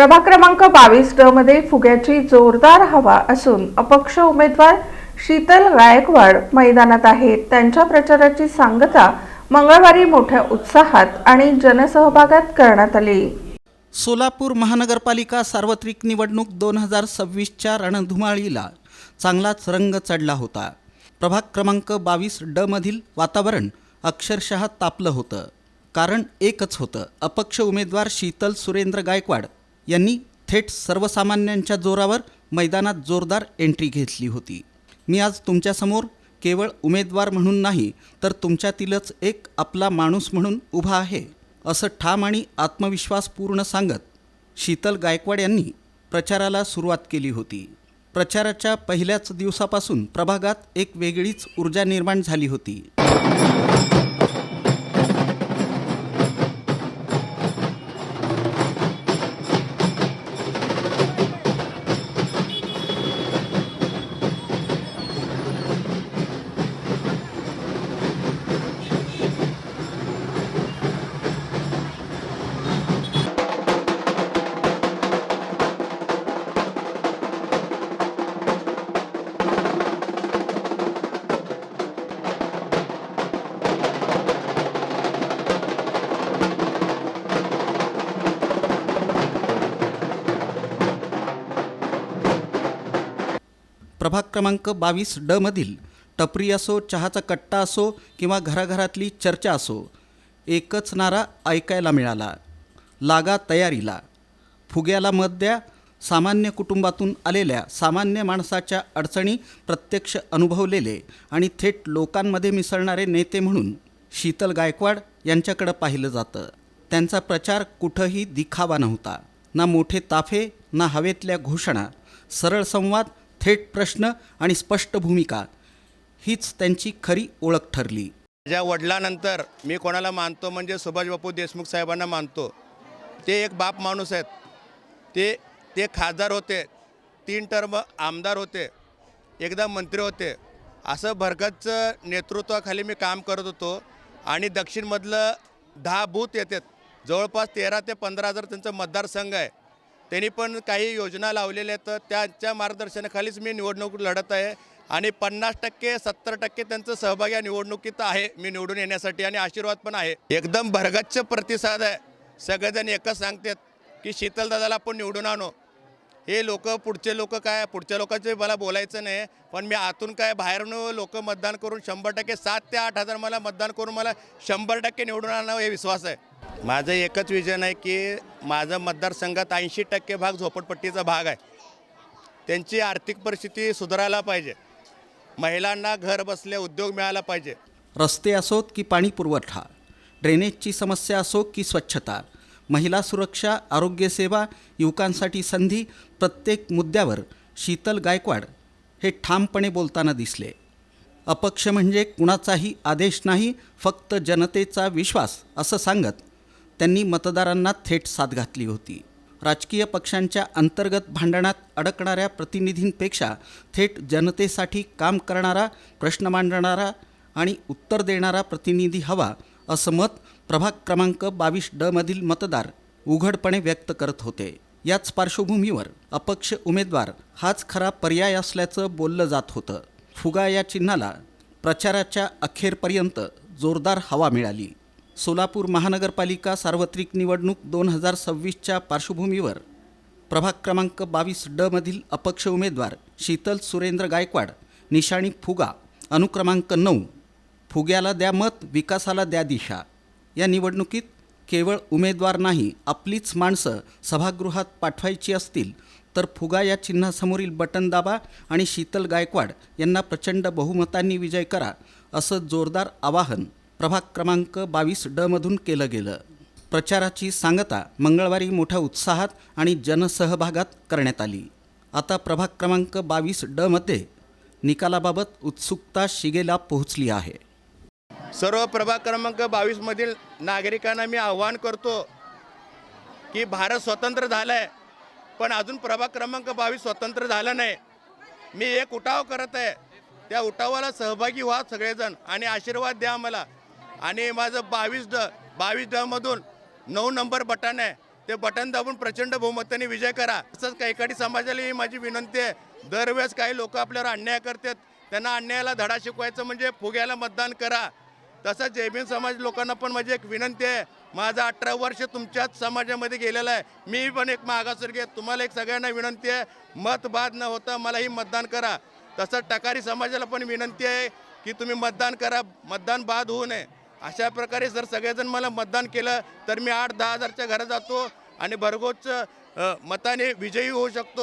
प्रभाग क्रमांक 22 ड मध्ये फुग्याची जोरदार हवा असून अपक्ष उमेदवार शीतल गायकवाड मैदानात आहेत। त्यांच्या प्रचाराची सांगता मंगळवारी मोठ्या उत्साहात आणि जनसहभागात करण्यात आली। सोलापूर महानगरपालिका सार्वत्रिक निवडणूक 2026च्या रणधुमाळीला चांगलाच रंग चढला होता। प्रभाग क्रमांक 22 ड मधील वातावरण अक्षरशः तापलं होतं। कारण एकच होतं, अपक्ष उमेदवार शीतल सुरेंद्र गायकवाड यांनी थेट सर्वसामान्यांच्या जोरावर मैदानात जोरदार एंट्री घेतली होती। मी आज तुमच्यासमोर केवळ उमेदवार म्हणून नाही तर तुमच्यातीलच एक आपला माणूस म्हणून उभा आहे असं ठाम आणि आत्मविश्वासपूर्ण सांगत शीतल गायकवाड यांनी प्रचाराला सुरुवात केली होती। प्रचाराच्या पहिल्याच दिवसापासून प्रभागात एक वेगळीच ऊर्जा निर्माण झाली होती। प्रभाग क्रमांक 22 ड मधील टपरी असो, चहाचा कट्टा असो किंवा घराघरातली चर्चा असो, एकच नारा ऐकायला मिळाला, लागा तयारीला। फुग्याला मत द्या। सामान्य कुटुंबातून आलेल्या सामान्य माणसाच्या अडचणी प्रत्यक्ष अनुभवलेले आणि थेट लोकांमध्ये मिसळणारे नेते म्हणून शीतल गायकवाड यांच्याकडे पाहिलं जातं। त्यांचा प्रचार कुठंही दिखावा नव्हता, ना मोठे ताफे, ना हवेतल्या घोषणा। सरळ संवाद, थेट प्रश्न आणि स्पष्ट भूमिका हीच त्यांची खरी ओळख ठरली। माझ्या वडिलांनंतर मी कोणाला मानतो म्हणजे सुभाष बापू देशमुख साहेबांना मानतो। ते एक बाप माणूस आहेत। ते खासदार होते, 3 टर्म आमदार होते, एकदा मंत्री होते। असं भरगच्च नेतृत्वाखाली मी काम करत होतो आणि दक्षिणमधलं 10 बूथ येतात, जवळपास 13 ते 15,000 त्यांचं मतदारसंघ आहे। त्यांनी पण काही योजना लावलेल्या आहेत, त्यांच्या मार्गदर्शनाखालीच मी निवडणूक लढत आहे आणि 50% 70% त्यांचं सहभाग या निवडणुकीत आहे मी निवडून येण्यासाठी आणि आशीर्वाद पण आहे। एकदम भरगच्च प्रतिसाद आहे। सगळेजण एकच सांगतात की शीतल दादाला आपण निवडून आणू। हे पुढचे लोकांचे मला बोलायचं नाही, पण मी आतून बाहेरून लोक मतदान करून 100% 7 ते 8,000 मला मतदान करून मला 100% निवडून आणणं हे विश्वास आहे। माझं एकच विजन आहे की माझं मतदारसंघात 80% भाग झोपडपट्टीचा भाग आहे। त्यांची आर्थिक परिस्थिती सुधारायला पाहिजे, महिलांना घर बसल्या उद्योग मिळाला पाहिजे। रस्ते असोत की पाणी पुरवठा, ड्रेनेजची समस्या असो की स्वच्छता, महिला सुरक्षा, आरोग्य सेवा, युवकांसाठी संधी, प्रत्येक मुद्द्यावर शीतल गायकवाड हे ठामपणे बोलताना दिसले। अपक्ष म्हणजे कुणाचाही आदेश नाही, फक्त जनतेचा विश्वास असं सांगत त्यांनी मतदारांना थेट साथ घातली होती। राजकीय पक्षांच्या अंतर्गत भांडणात अडकणाऱ्या प्रतिनिधींपेक्षा थेट जनतेसाठी काम करणारा, प्रश्न मांडणारा आणि उत्तर देणारा प्रतिनिधी हवा असं मत प्रभाग क्रमांक 22 ड मधील मतदार उघडपणे व्यक्त करत होते। याच पार्श्वभूमीवर अपक्ष उमेदवार हाच खरा पर्याय असल्याचं बोललं जात होतं। फुगा या चिन्हाला प्रचाराच्या अखेरपर्यंत जोरदार हवा मिळाली। सोलापूर महानगरपालिका सार्वत्रिक निवडणूक 2026च्या पार्श्वभूमीवर प्रभाग क्रमांक 22 ड मधील अपक्ष उमेदवार शीतल सुरेंद्र गायकवाड, निशाणी फुगा, अनुक्रमांक 9, फुग्याला द्या मत, विकासाला द्या दिशा या निवडणुकीत केवळ उमेदवार नाही, आपलीच माणसं सभागृहात पाठवायची असतील तर फुगा या चिन्हासमोरील बटन दाबा आणि शीतल गायकवाड यांना प्रचंड बहुमतांनी विजय करा असं जोरदार आवाहन प्रभाग क्रमांक 22 ड मधून केलं गेलं। प्रचाराची सांगता मंगळवारी मोठ्या उत्साहात आणि जनसहभागात करण्यात आली। आता प्रभाग क्रमांक 22 ड मध्ये निकालाबाबत उत्सुकता शिगेला पोहोचली आहे। सर्व प्रभाग क्रमांक 22 मधील नागरिकांना मी आवाहन करतो की भारत स्वतंत्र झाला आहे, पण अजून प्रभाग क्रमांक 22 स्वतंत्र झालं नाही। मी एक उठाव करत आहे, त्या उठावाला सहभागी व्हा सगळेजण आणि आशीर्वाद द्या मला। आणि माझं 22 ड मधून 9 नंबर बटन आहे, ते बटन दाबून प्रचंड बहुमताने विजय करा. तसंच कैकाडी समाजाला ही माझी विनंती आहे, दरवेळेस काही लोक आपल्यावर अन्याय करतात, त्यांना अन्यायाला धडा शिकवायचं म्हणजे फुग्याला मतदान करा. तसंच जयभीम समाज लोकांना पण माझी एक विनंती आहे, माझं 18 वर्ष तुमच्याच समाजामध्ये गेलेलं आहे, मी पण एक मागासवर्गीय आहे, तुम्हाला एक सगळ्यांना विनंती आहे, मत बाद न होता मलाही मतदान करा. तसंच टकारी समाजाला पण विनंती आहे की तुम्ही मतदान करा, मतदान बाद होऊ नये. अशा प्रकारे जर सगळेजण मला मतदान केलं तर मी 8-10 हजारच्या घरात जातो आणि भरघोस मताने विजयी होऊ शकतो.